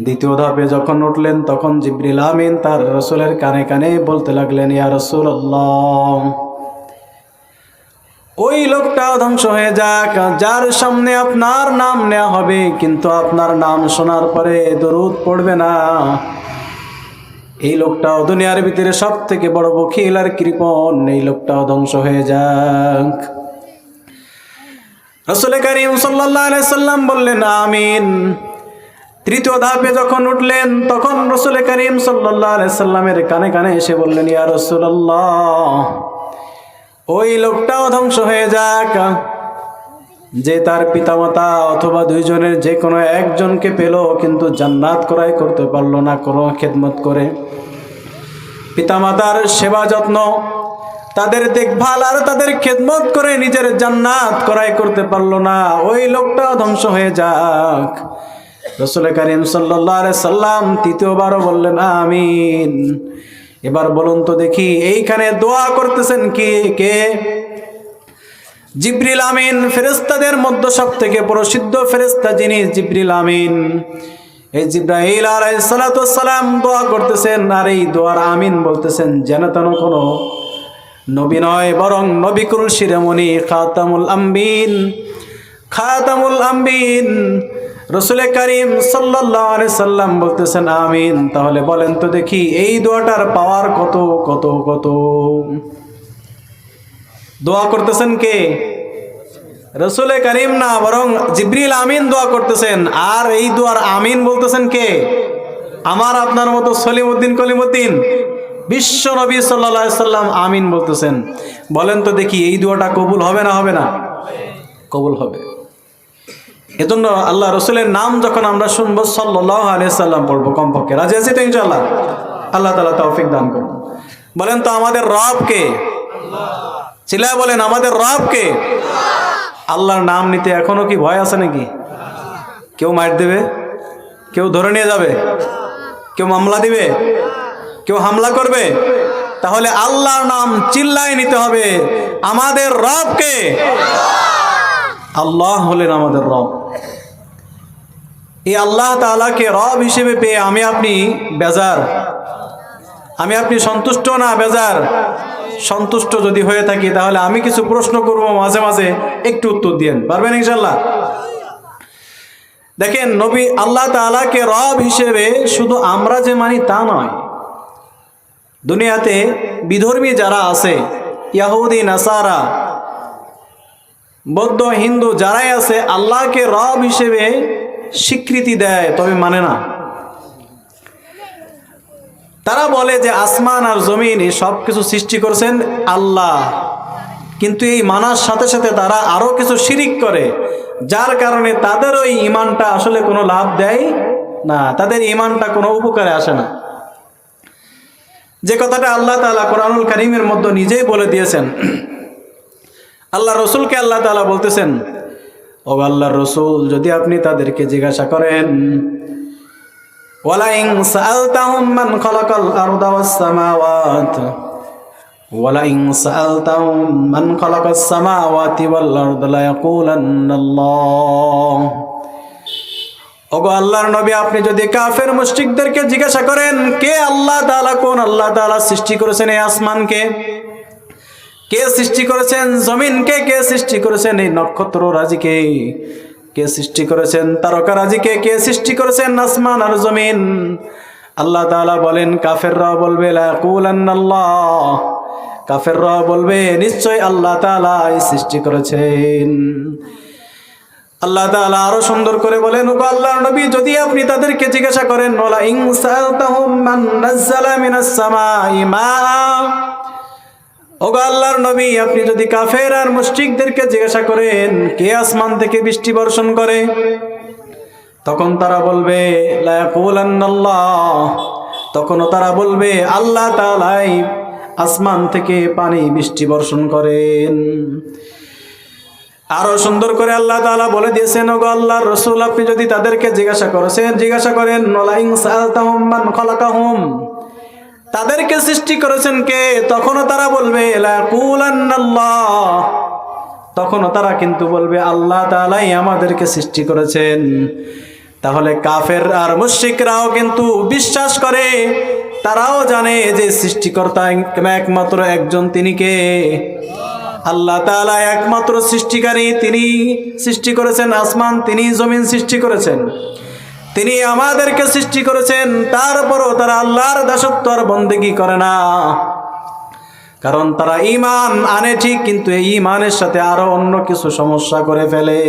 দ্বিতীয় ধাপে যখন উঠলেন তখন জিবরিল আমিন তার রাসূলের কানে কানে বলতে লাগলেন, ইয়া রাসূলুল্লাহ, ওই লোকটাও ধ্বংস হয়ে যাক যার সামনে আপনার নাম নেওয়া হবে কিন্তু আপনার নাম শোনার পরে দরুদ পড়বে না। এই লোকটাও দুনিয়ার ভিতরে সব থেকে বড় বখিল আর কৃপণ, এই লোকটাও ধ্বংস হয়ে যাক। রাসূল করিম সাল্লাল্লাহু আলাইহি সাল্লাম বললেন আমিন। তৃতীয় ধাপে যখন উঠলেন তখন রাসূল করিম সাল্লাল্লাহু আলাইহি সাল্লামের কানে কানে এসে বললেন, ইয়া রাসূলুল্লাহ, ওই লোকটাও ধ্বংস হয়ে যাক যে তার পিতামাতা অথবা দুইজনের যে কোনো একজনকে পেল কিন্তু জান্নাত ক্রয় করতে পারলো না কোনো খেদমত করে। পিতামাতার সেবা যত্ন, তাদের দেখভাল আর তাদের খেদমত করে নিজের জান্নাত ক্রয় করতে পারলো না, ওই লোকটাও ধ্বংস হয়ে যাক। রাসূল করিম সাল্লাল্লাহু আলাইহি সাল্লাম তৃতীয়বারও বললেন আমিন। এবার বলুন তো দেখি, এইখানে দোয়া করতেছেন কে? জিবরিল আমিন। ফেরেশতাদের মধ্যে সবথেকে প্রসিদ্ধ ফেরেশতা যিনি জিবরিল আমিন, এই জিবরাইল আলাইহিস সালাতু ওয়াস সালাম দোয়া করতেছেন আর এই দোয়ার আমিন বলতেছেন যেন তেন কোনো নবী নয়, বরং নবিকুল শিরোমণি খাতামুল আম্বিন রাসূল করিম সাল্লাল্লাহু আলাইহি সাল্লাম বলতেছেন আমিন। তাহলে বলেন তো দেখি এই দোয়াটার পাওয়ার কত কত কত? দোয়া করতেছেন কে? রাসূল করিম না, বরং জিবরিল আমিন দোয়া করতেছেন। আর এই দোয়ার আমিন বলতেছেন কে? আমার আপনার মতো সলিমউদ্দিন কলিমউদ্দিন বিশ্ব নবী সাল্লাল্লাহু আলাইহি সাল্লাম আমিন বলতেছেন। বলেন তো দেখি এই দোয়াটা কবুল হবে না হবে না? কবুল হবে। এজন্য আল্লাহ রসুলের নাম যখন আমরা শুনবো সাল্লাল্লাহু আলাইহি সাল্লাম পড়বো কমপক্ষে। রাজি আছি তো ইনশাআল্লাহ? আল্লাহ তাআলা তৌফিক দান করুন। বলেন তো আমাদের রব কে? চিল্লায় বলেন আমাদের রব কে? আল্লাহর নাম নিতে এখনো কি ভয় আছে নাকি? কেউ মার দেবে, কেউ ধরে নিয়ে যাবে, কেউ মামলা দিবে, কেউ হামলা করবে। তাহলে আল্লাহর নাম চিল্লায় নিতে হবে। আমাদের রব কে? আল্লাহ হলেন আমাদের রব। এই আল্লাহ তাআলাকে রব হিসেবে পেয়ে আমি আপনি বেজার? আমি আপনি সন্তুষ্ট না বেজার? সন্তুষ্ট যদি হয়ে থাকি তাহলে আমি কিছু প্রশ্ন করব, মাঝে মাঝে একটু উত্তর দিয়েন, পারবেন ইনশাআল্লাহ? দেখেন, নবী আল্লাহ তাআলাকে রব হিসেবে শুধু আমরা যে মানি তা নয়, দুনিয়াতে বিধর্মী যারা আছে, ইহুদি নাসারা বৌদ্ধ হিন্দু যারাই আছে, আল্লাহকে রব হিসেবে স্বীকৃতি দেয় তবে মানে না। তারা বলে যে আসমান আর জমিন এই সব কিছু সৃষ্টি করেছেন আল্লাহ, কিন্তু এই মানার সাথে সাথে তারা আরো কিছু শিরিক করে, যার কারণে তাদের ওই ঈমানটা আসলে কোনো লাভ দেয় না, তাদের ঈমানটা কোনো উপকারে আসে না। যে কথাটা আল্লাহ তাআলা কোরআনুল কারীমের মধ্যে নিজেই বলে দিয়েছেন। আল্লাহ রসুলকে আল্লাহ তাআলা বলতেছেন, ও আল্লাহর রসুল, যদি আপনি তাদেরকে জিজ্ঞাসা করেন, ওয়ালা ইন সাআলতাহুম মান খালাকাল আরদা ওয়াস সামাওয়াত ওয়ালা ইন সাআলতাহুম মান খালাকাস সামাওয়াতি ওয়াল আরদা লা ইয়াকুলান্নাল্লাহ। ওগো আল্লাহর নবী, আপনি যদি কাফের মুশরিকদেরকে জিজ্ঞাসা করেন কে আল্লাহ তাআলা, কোন আল্লাহ তাআলা সৃষ্টি করেছেন এই আসমানকে, কে সৃষ্টি করেছেন জমিনকে, কে সৃষ্টি করেছেন এই নক্ষত্র রাজিকে, কে সৃষ্টি করেছেন তারকা রাজিকে, কে সৃষ্টি করেছেন আসমান আর জমিন, আল্লাহ তাআলা বলেন, কাফেররা বলবে লা ইয়াকুলান্নাল্লাহ, কাফেররা বলবে নিশ্চয় আল্লাহ তাআলা সৃষ্টি করেছেন। আল্লাহ তাআলা আরো সুন্দর করে বলেন, ও আল্লাহর নবী, যদি আপনি তাদেরকে জিজ্ঞাসা করেন, ওয়ালা ইন সাআলতাহুম মান নাযালা মিনাস সামাই মাআ, ও আল্লাহর নবী, আপনি যদি কাফের আর মুশরিকদেরকে জিজ্ঞাসা করেন কে আসমান থেকে বৃষ্টি বর্ষণ করে, তখন তারা বলবে লা ইয়াকুলান্নাল্লাহ, তখনও তারা বলবে আল্লাহ তাআলাই আসমান থেকে পানি বৃষ্টি বর্ষণ করেন। আরো সুন্দর করে আল্লাহ তাআলা বলে দিয়েছেন, ওগো আল্লাহর রাসূল, আপনি যদি তাদেরকে জিজ্ঞাসা করেন ওয়ালা ইন সাআলতাহুম মান খালাকাহুম, তাদেরকে সৃষ্টি করেছেন কে, তখনও তারা বলবে লা ইয়াকুলান্নাল্লাহ, তখনও তারা কিন্তু বলবে আল্লাহ তাআলাই আমাদেরকে সৃষ্টি করেছেন। তাহলে কাফের আর মুশরিকরাও কিন্তু বিশ্বাস করে, তারাও জানে যে সৃষ্টিকর্তা একমাত্র একজন, তিনি কে? আল্লাহ তাআলা একমাত্র সৃষ্টিকারী। তিনি সৃষ্টি করেছেন আসমান, তিনি জমিন সৃষ্টি করেছেন, তিনি আমাদেরকে সৃষ্টি করেছেন। তারপরও তারা আল্লাহর দাসত্ব আর বন্দেগী করে না, কারণ তারা ঈমান আনে ঠিক, কিন্তু এই ঈমানের সাথে আরো অন্য কিছু সমস্যা করে ফেলে।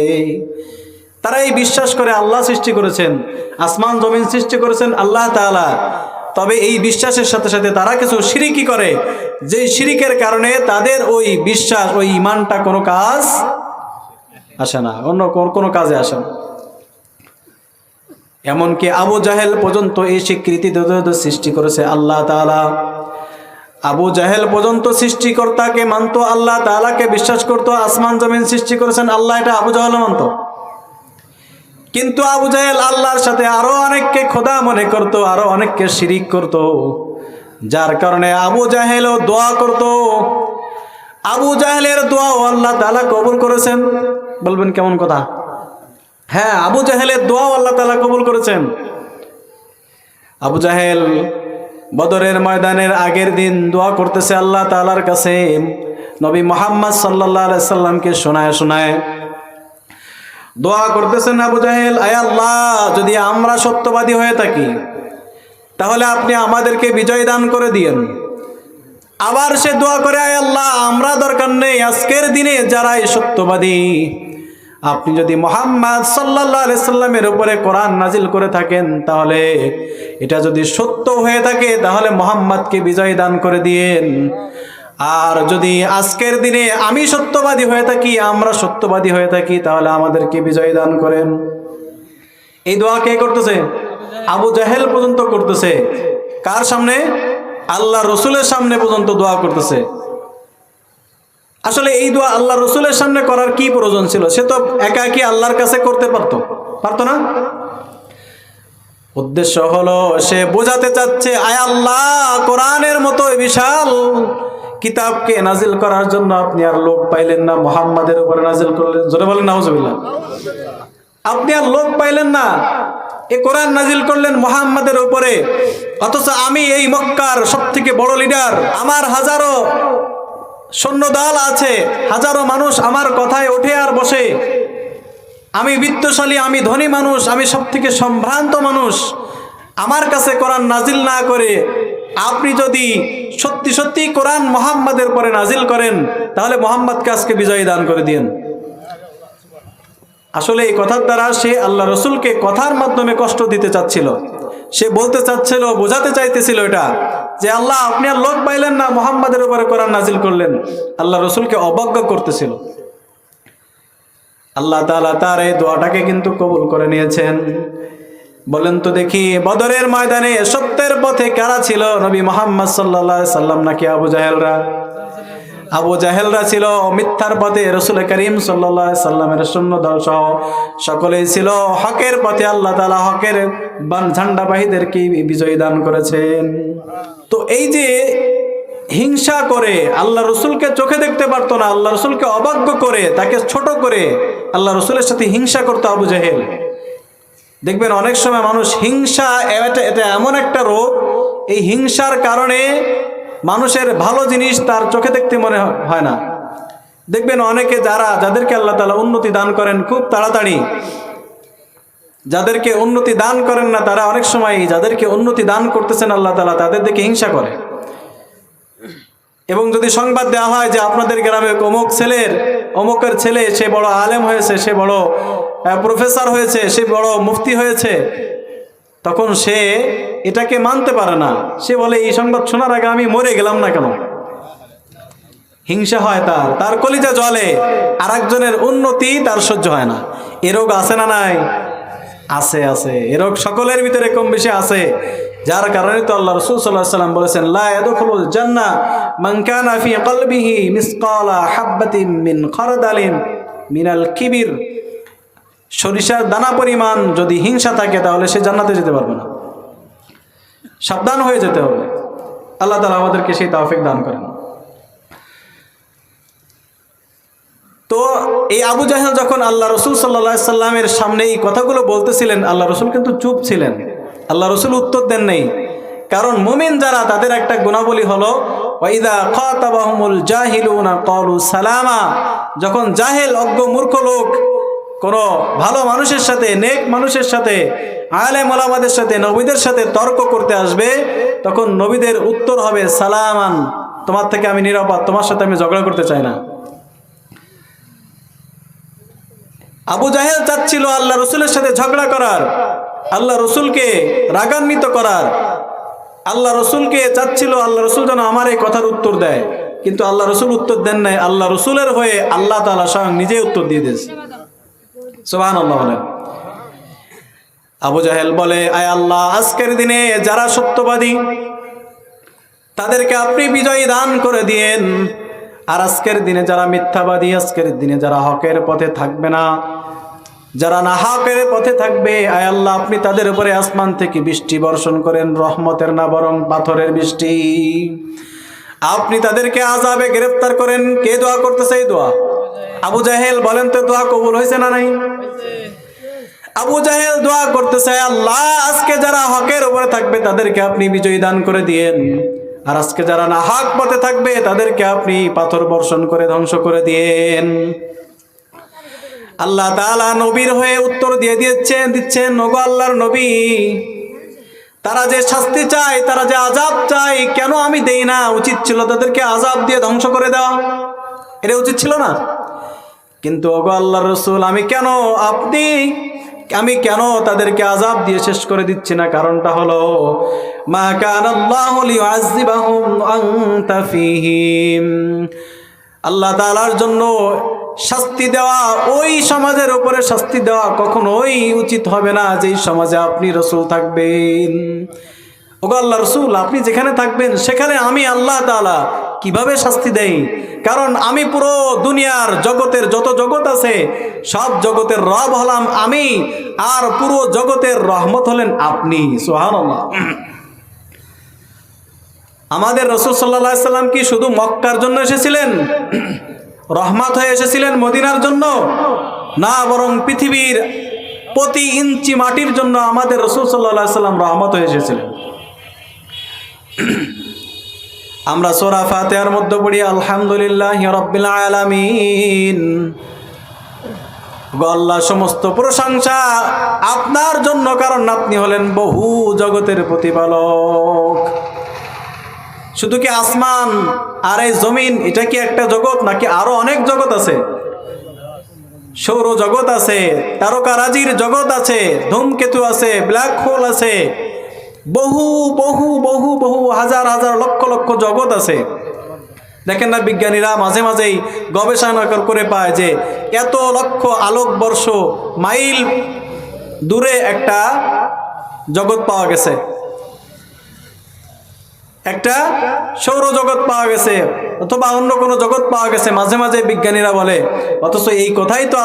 তারা এই বিশ্বাস করে আল্লাহ সৃষ্টি করেছেন, আসমান জমিন সৃষ্টি করেছেন আল্লাহ তাআলা, তবে এই বিশ্বাসের সাথে সাথে তারা কিছু শিরিকি করে, যে শিরিকের কারণে তাদের ওই বিশ্বাস, ওই ঈমানটা কোনো কাজ আসে না, অন্য কোনো কাজে আসে না। এমনকি আবু জাহেল পর্যন্ত এই স্বীকৃতি সৃষ্টি করেছে আল্লাহ তাআলা। আবু জাহেল পর্যন্ত সৃষ্টিকর্তাকে মানত, আল্লাহ তাআলাকে বিশ্বাস করত, আসমান জমিন সৃষ্টি করেছেন আল্লাহ, এটা আবু জাহেল মানত। কিন্তু আবু জাহেল আল্লাহর সাথে আরো অনেককে খোদা মনে করত, আরো অনেককে শিরিক করত, যার কারণে আবু জাহেলও দোয়া করত। আবু জাহেলের দোয়াও আল্লাহ তাআলা কবুল করেছেন। বলবেন কেমন কথা? হ্যাঁ, আবু জাহেলের দোয়াও আল্লাহ তাআলা কবুল করেছেন। আবু জাহেল বদরের ময়দানের আগের দিন দোয়া করতেছে আল্লাহ তাআলার কাছে, নবী মুহাম্মদ সাল্লাল্লাহু আলাইহি সাল্লামকে শোনায় শোনায় দোয়া করতেছেন আবু জাহেল, আয় আল্লাহ, যদি আমরা সত্যবাদী হয়ে থাকি তাহলে আপনি আমাদেরকে বিজয় দান করে দিয়েন। আবার সে দোয়া করে, আয় আল্লাহ, আমরা দরকার নেই, আজকের দিনে যারাই সত্যবাদী, আপনি যদি মুহাম্মদ সাল্লাল্লাহু আলাইহি সাল্লামের উপরে কোরআন নাজিল করে থাকেন, তাহলে এটা যদি সত্য হয়ে থাকে তাহলে মুহাম্মদকে বিজয় দান করে দিয়েন। আর যদি আজকের দিনে আমি সত্যবাদী হয়ে থাকি, আমরা সত্যবাদী হয়ে থাকি, তাহলে আমাদেরকে বিজয় দান করেন। এই দোয়া কে করতেছে? আবু জাহেল পর্যন্ত করতেছে। কার সামনে? আল্লাহ রসুলের সামনে পর্যন্ত দোয়া করতেছে। আসলে এই দোয়া আল্লাহ রসুলের সামনে করার কি প্রয়োজন ছিল? সে তো একা একই আল্লাহর কাছে করতে পারতো না? উদ্দেশ্য হলো সে বোঝাতে চাচ্ছে, আয় আল্লাহ, কোরআনের মতো বিশাল কিতাবকে নাজিল করার জন্য আপনি আর লোক পাইলেন না, মুহাম্মাদের উপরে নাজিল করলেন। জোরে বলেন নাউজুবিল্লাহ। আপনি আর লোক পাইলেন না, এ কোরআন নাজিল করলেন মুহাম্মাদের উপরে, অথচ আমি এই মক্কার সবথেকে বড় লিডার, আমার হাজারো সৈন্যদল আছে, হাজারো মানুষ আমার কথায় ওঠে আর বসে, আমি বিত্তশালী, আমি ধনী মানুষ, আমি সবথেকে সম্ভ্রান্ত মানুষ, আমার কাছে কোরআন নাজিল না করে আপনি যদি সত্যি সত্যি কোরআন মুহাম্মাদের পরে নাজিল করেন, তাহলে মুহাম্মাদকে আজকে বিজয় দান করে দিয়েন। আসলে এই কথার দ্বারা সে আল্লাহ রসুলকে কথার মাধ্যমে কষ্ট দিতে চাচ্ছিল। সে বলতে চাচ্ছিল, বোঝাতে চাইতেছিল এটা, যে আল্লাহ, আপনি আর লোক পাইলেন না, মুহাম্মাদের উপরে কোরআন নাজিল করলেন। আল্লাহ রসুলকে অবজ্ঞা করতেছিল। আল্লাহ তাআলা তার এই দোয়াটাকে কিন্তু কবুল করে নিয়েছেন। বলেন তো দেখি, বদরের ময়দানে সত্যের পথে কারা ছিল? নবী মুহাম্মদ সাল্লাল্লাহু আলাইহি সাল্লাম নাকি আবু জাহেলরা? আবু জাহেলরা ছিল মিথ্যার পথে, রাসূল করিম সাল্লাল্লাহু আলাইহি সাল্লামের সৈন্যদল সহ সকলেই ছিল হকের পথে। আল্লাহ তাআলা হকের ঝান্ডাবাহীদেরকে বিজয় দান করেছেন। তো এই যে হিংসা করে, আল্লাহ রসুলকে চোখে দেখতে পারতো না, আল্লাহ রসুলকে অবাজ্ঞ করে, তাকে ছোট করে আল্লাহ রসুলের সাথে হিংসা করতো আবু জাহেল। দেখবেন অনেক সময় মানুষ হিংসা, এটা এমন একটা রোগ, এই হিংসার কারণে মানুষের ভালো জিনিস তার চোখে দেখতে মনে হয় না। দেখবেন অনেকে যাদেরকে আল্লাহ তাআলা উন্নতি দান করেন খুব তাড়াতাড়ি, যাদেরকে উন্নতি দান করেন না, তারা অনেক সময় যাদেরকে উন্নতি দান করতেছেন আল্লাহ তাআলা, তাদের দিকে হিংসা করে। এবং যদি সংবাদ দেওয়া হয় যে আপনাদের গ্রামে অমুকের ছেলে, সে বড় আলেম হয়েছে, সে বড় প্রফেসর হয়েছে, সে বড় মুফতি হয়েছে, তখন সে এটাকে মানতে পারে না। সে বলে, এই সংবাদ শোনার আগে আমি মরে গেলাম না কেন? হিংসা হয় তার কলিজা জ্বলে, আর একজনের উন্নতি তার সহ্য হয় না। এ রোগ আছে না নাই? আছে। এ রোগ সকলের ভিতরে কম বেশি আছে। যার কারণে তো আল্লাহ রাসূল সাল্লাল্লাহু আলাইহি ওয়াসাল্লাম বলেছেন, লা ইয়াদখুলুল জান্নাহ মান কানা ফি কলবিহি মিসকালা হাববাতিন মিন খারদালিন মিনাল কিবির। সরিষার দানা পরিমাণ যদি হিংসা থাকে, তাহলে সে জান্নাতে যেতে পারবে না। সাবধান হয়ে যেতে হবে। আল্লাহ তাআলা আমাদেরকে সেই তৌফিক দান করেন। তো এই আবু জাহেল যখন আল্লাহ রসুল সাল্লাল্লাহু আলাইহি সাল্লামের সামনে এই কথাগুলো বলতেছিলেন, আল্লাহ রসুল কিন্তু চুপ ছিলেন। আল্লাহ রসুল উত্তর দেন নেই, কারণ মুমিন যারা তাদের একটা গুণাবলী হলো ওয়াইদা খাতাবাহুমুল জাহিলুনা ক্বালু সালামা। যখন জাহেল অজ্ঞ মূর্খ লোক কোনো ভালো মানুষের সাথে, নেক মানুষের সাথে, আলেম ওলামাদের সাথে, নবীদের সাথে তর্ক করতে আসবে, তখন নবীদের উত্তর হবে সালামান, তোমার থেকে আমি নিরাপদ, তোমার সাথে আমি ঝগড়া করতে চাই না। আবু জাহেল চাচ্ছিল আল্লাহ রসুলের সাথে ঝগড়া করার, আল্লাহ রসুলকে রাগান্বিত করার, আল্লাহ রসুলকে চাচ্ছিল আল্লাহ রসুল যেন আমার এই কথার উত্তর দেয়, কিন্তু আল্লাহ রসুল উত্তর দেন নাই। আল্লাহ রসুলের হয়ে আল্লাহ তাআলা স্বয়ং নিজে উত্তর দিয়ে দিয়েছে। সুবহানাল্লাহ বলেন। আবু জাহেল বলে, আয় আল্লাহ, আজকের দিনে যারা সত্যবাদী তাদেরকে আপনি বিজয়ী দান করে দিয়েন, আর আজকের দিনে যারা মিথ্যাবাদী, আজকের দিনে যারা হকের পথে থাকবে না, যারা না হকের পথে থাকবে, আয় আল্লাহ আপনি তাদের উপরে আসমান থেকে বৃষ্টি বর্ষণ করেন, রহমতের না বরং পাথরের বৃষ্টি। আপনি তাদেরকে আযাবে গ্রেফতার করেন। কে দোয়া করতেছে এই দোয়া? আবু জাহেল। বলেন তো দোয়া কবুল হয়েছে না নাই? আবু জাহেল দোয়া করতেছে, আল্লাহ আজকে যারা হকের উপরে থাকবে তাদেরকে আপনি বিজয়ী দান করে দিয়েন, আর আজকে যারা না হক পথে থাকবে তাদেরকে আপনি পাথর বর্ষণ করে ধ্বংস করে দিয়েন। আল্লাহ তাআলা নবীর হয়ে উত্তর দিয়ে দিচ্ছেন, ওগো আল্লাহর নবী, তারা যে শাস্তি চায়, তারা যে আযাব চায়, কেন আমি দেই না? উচিত ছিল তাদেরকে আযাব দিয়ে ধ্বংস করে দেওয়া, এটা উচিত ছিল না? কিন্তু ওগো আল্লাহর রাসূল, আমি কেন তাদেরকে আযাব দিয়ে শেষ করে দিচ্ছি না? কারণটা হলো মা কানাল্লাহু লিউআযযিবাহুম আনতা ফীহিম। আল্লাহ তাআলার জন্য শাস্তি দেওয়া, ওই সমাজের উপরে শাস্তি দেওয়া কখনোই উচিত হবে না যেই সমাজে আপনি রাসূল থাকবেন। ওগো আল্লাহ রাসূল, আপনি যেখানে থাকবেন সেখানে আমি আল্লাহ তাআলা কিভাবে শাস্তি দেই? কারণ আমি পুরো দুনিয়ার জগতের যত জগৎ আছে সব জগতের রব হলাম আমি, আর পুরো জগতের রহমত হলেন আপনি। সুবহানাল্লাহ। আমাদের রাসূল সাল্লাল্লাহু আলাইহি সাল্লাম কি শুধু মক্কার জন্য এসেছিলেন? রহমত হয়ে এসেছিলেন মদিনার জন্য? না, বরং পৃথিবীর প্রতি ইঞ্চি মাটির জন্য আমাদের রাসূল সাল্লাল্লাহু আলাইহি সাল্লাম রহমত হয়ে এসেছিলেন। আমরা সূরা ফাতিহার মধ্যে পড়ি আলহামদুলিল্লাহি রাব্বিল আলামিন। আল্লাহ সমস্ত প্রশংসা আপনার জন্য, কারণ আপনি হলেন বহু জগতের প্রতিপালক। শুধু কি আসমান আর এই জমিন এটা কি একটা জগৎ, নাকি আরো অনেক জগৎ আছে? সৌর জগৎ আছে, তারকারাজির জগৎ আছে, ধূমকেতু আছে, ব্ল্যাক হোল আছে, বহু বহু বহু বহু হাজার হাজার লক্ষ লক্ষ জগৎ আছে। দেখেন না, বিজ্ঞানীরা মাঝে মাঝেই গবেষণা করে পায় যে এত লক্ষ আলোকবর্ষ মাইল দূরে একটা জগৎ পাওয়া গেছে, একটা সৌরজগৎ পাওয়া গেছে, অথবা অন্য কোনো জগৎ পাওয়া গেছে, মাঝে মাঝে বিজ্ঞানীরা বলে। অথচ এই কথাই তো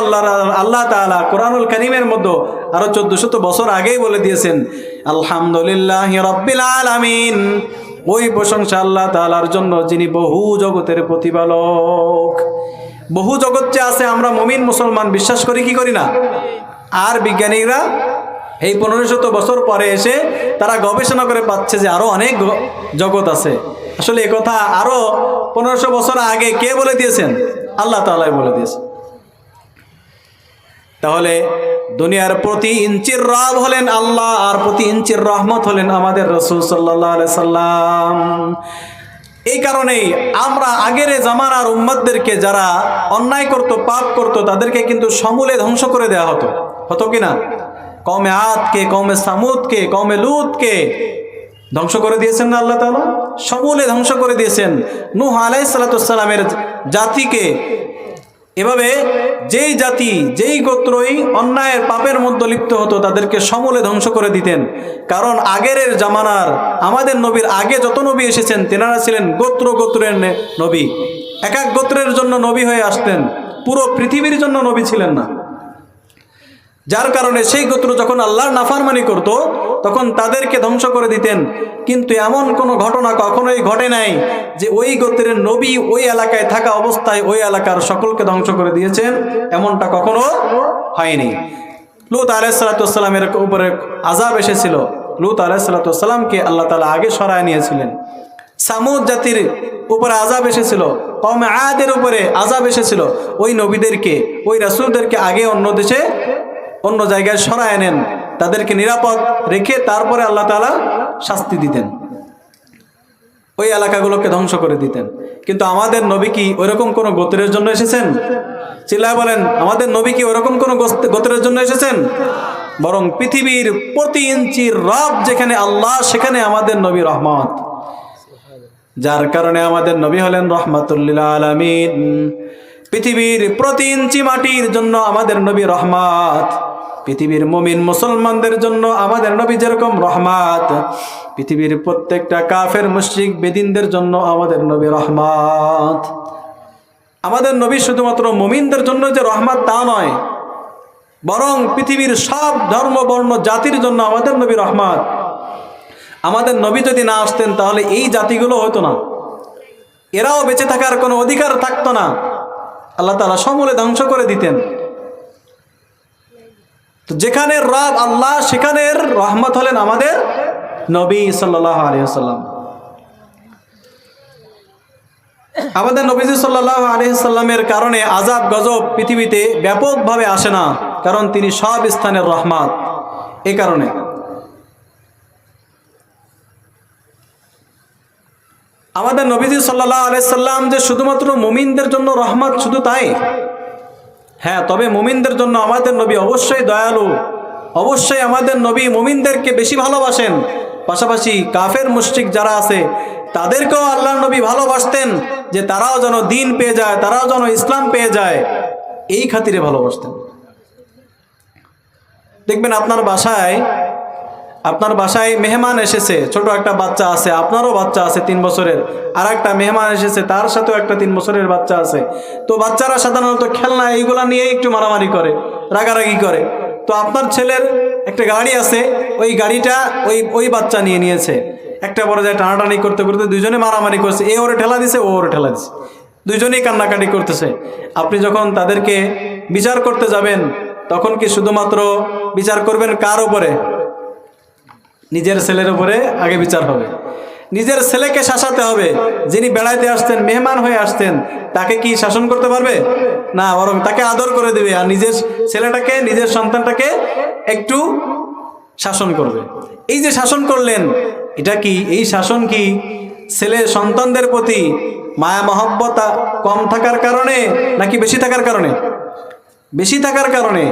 আল্লাহ তাআলা কোরআনুল কারীমের মধ্যে আরো 1400 বছর আগেই বলে দিয়েছেন, আলহামদুলিল্লাহি রাব্বিল আলামিন। ওই প্রশংসা আল্লাহ তাআলার জন্য যিনি বহু জগতের প্রতিপালক। বহু জগৎ যে আছে আমরা মুমিন মুসলমান বিশ্বাস করি কি করি না? আর বিজ্ঞানীরা এই 1500 বছর পরে এসে তারা গবেষণা করে পাচ্ছে যে আরো অনেক জগৎ আছে। আসলে এই কথা আরো 1500 বছর আগে কে বলে দিয়েছেন? আল্লাহ তাআলাই বলে দিয়েছেন। তাহলে দুনিয়ার প্রতি ইঞ্চির রব হলেন আল্লাহ, আর প্রতি ইঞ্চির রহমত হলেন আমাদের রাসূল সাল্লাল্লাহু আলাইহি সাল্লাম। এই কারণেই আমরা আগের জামানার উম্মতদেরকে যারা অন্যায় করত, পাপ করত, তাদেরকে কিন্তু সমূলে ধ্বংস করে দেওয়া হতো কিনা? কওমে আদকে, কওমে সামুদকে, কওমে লুতকে ধ্বংস করে দিয়েছেন না আল্লাহ তাআলা? সমূলে ধ্বংস করে দিয়েছেন। নূহ আলাইহিস সালাতু ওয়াসসালামের জাতিকে এভাবে যেই জাতি, যেই গোত্রই অন্যায়ের পাপের মধ্যে লিপ্ত হতো তাদেরকে সমূলে ধ্বংস করে দিতেন। কারণ আগের জামানার আমাদের নবীর আগে যত নবী এসেছেন তেনারা ছিলেন গোত্রের নবী, এক এক গোত্রের জন্য নবী হয়ে আসতেন, পুরো পৃথিবীর জন্য নবী ছিলেন না। যার কারণে সেই গোত্র যখন আল্লাহর নাফরমানি করত তখন তাদেরকে ধ্বংস করে দিতেন। কিন্তু এমন কোনো ঘটনা কখনোই ঘটে নাই যে ওই গোত্রের নবী ওই এলাকায় থাকা অবস্থায় ওই এলাকার সকলকে ধ্বংস করে দিয়েছেন, এমনটা কখনো হয়নি। লূত আলাইহিস সালামের উপরে আযাব এসেছিল, লূত আলাইহিস সালামকে আল্লাহ তাআলা আগে সরায় নিয়েছিলেন। সামুদ জাতির উপরে আযাব এসেছিল, কওমে আদের উপরে আযাব এসেছিল। ওই নবীদেরকে, ওই রাসূলদেরকে আগে অন্য দেশে, অন্য জায়গায় সরায় নেন, তাদেরকে নিরাপদ রেখে তারপরে আল্লাহ তাআলা শাস্তি দিতেন, ওই এলাকাগুলোকে ধ্বংস করে দিতেন। কিন্তু আমাদের নবী কি ওইরকম কোনো গোত্রের জন্য এসেছেন? চিল্লায় বলেন, আমাদের নবী কি ওইরকম কোনো গোত্রের জন্য এসেছেন? বরং পৃথিবীর প্রতি ইঞ্চির রব যেখানে আল্লাহ, সেখানে আমাদের নবী রহমত। যার কারণে আমাদের নবী হলেন রহমাতুল লিল আলামিন। পৃথিবীর প্রতি ইঞ্চি মাটির জন্য আমাদের নবী রহমত। পৃথিবীর মুমিন মুসলমানদের জন্য আমাদের নবী যেরকম রহমত, পৃথিবীর প্রত্যেকটা কাফের মুশরিক বেদিনদের জন্য আমাদের নবী রহমত। আমাদের নবী শুধুমাত্র মুমিনদের জন্য যে রহমত তা নয়, বরং পৃথিবীর সব ধর্ম বর্ণ জাতির জন্য আমাদের নবী রহমত। আমাদের নবী যদি না আসতেন তাহলে এই জাতিগুলো হতো না, এরাও বেঁচে থাকার কোনো অধিকার থাকতো না, আল্লাহ তাআলা সমূলে ধ্বংস করে দিতেন। তো যেখানে রব আল্লাহ, সেখানের রহমত হলেন আমাদের নবী সাল্লাল্লাহু আলাইহি ওয়াসাল্লাম। আমাদের নবীজি সাল্লাল্লাহু আলাইহি ওয়াসাল্লামের কারণে আযাব গজব পৃথিবীতে ব্যাপকভাবে আসে না, কারণ তিনি সব স্থানের রহমত। এই কারণে আমাদের নবীজি সাল্লাল্লাহু আলাইহি ওয়াসাল্লাম যে শুধুমাত্র মুমিনদের জন্য রহমত, শুধু তাই? হ্যাঁ, তবে মুমিনদের জন্য আমাদের নবী অবশ্যই দয়ালু, অবশ্যই আমাদের নবী মুমিনদেরকে বেশি ভালোবাসেন। পাশাপাশি কাফের মুশরিক যারা আছে তাদেরকেও আল্লাহর নবী ভালোবাসতেন, যে তারাও যেন দ্বীন পেয়ে যায়, তারাও যেন ইসলাম পেয়ে যায়, এই খাতিরে ভালোবাসতেন। দেখবেন আপনার বাসায় মেহমান এসেছে, ছোট একটা বাচ্চা আছে, আপনারও বাচ্চা আছে 3 বছরের, আর একটা মেহমান এসেছে, তার সাথেও একটা 3 বছরের বাচ্চা আছে। তো বাচ্চারা সাধারণত খেলনা এইগুলা নিয়ে একটু মারামারি করে, রাগারাগি করে। তো আপনার ছেলের একটা গাড়ি আছে, ওই গাড়িটা ওই বাচ্চা নিয়েছে। একটা পর্যায়ে টানাটানি করতে করতে দুইজনে মারামারি করছে, এ ওরে ঠেলা দিছে, ও ওরে ঠেলা দিছে, দুইজনেই কান্নাকাটি করতেছে। আপনি যখন তাদেরকে বিচার করতে যাবেন, তখন কি শুধুমাত্র বিচার করবেন কার উপরে? নিজের ছেলের উপরে আগে বিচার হবে। নিজের ছেলেকে শাসাতে হবে। যিনি বেড়াইতে আসতেন, মেহমান হয়ে আসতেন, তাকে কি শাসন করতে পারবে না? বরং তাকে আদর করে দেবে, আর নিজের ছেলেটাকে, নিজের সন্তানটাকে একটু শাসন করবে। এই যে শাসন করলেন, এটা কি, এই শাসন কি ছেলে সন্তানদের প্রতি মায়া মহব্বত কম থাকার কারণে নাকি বেশি থাকার কারণে? বেশি থাকার কারণে।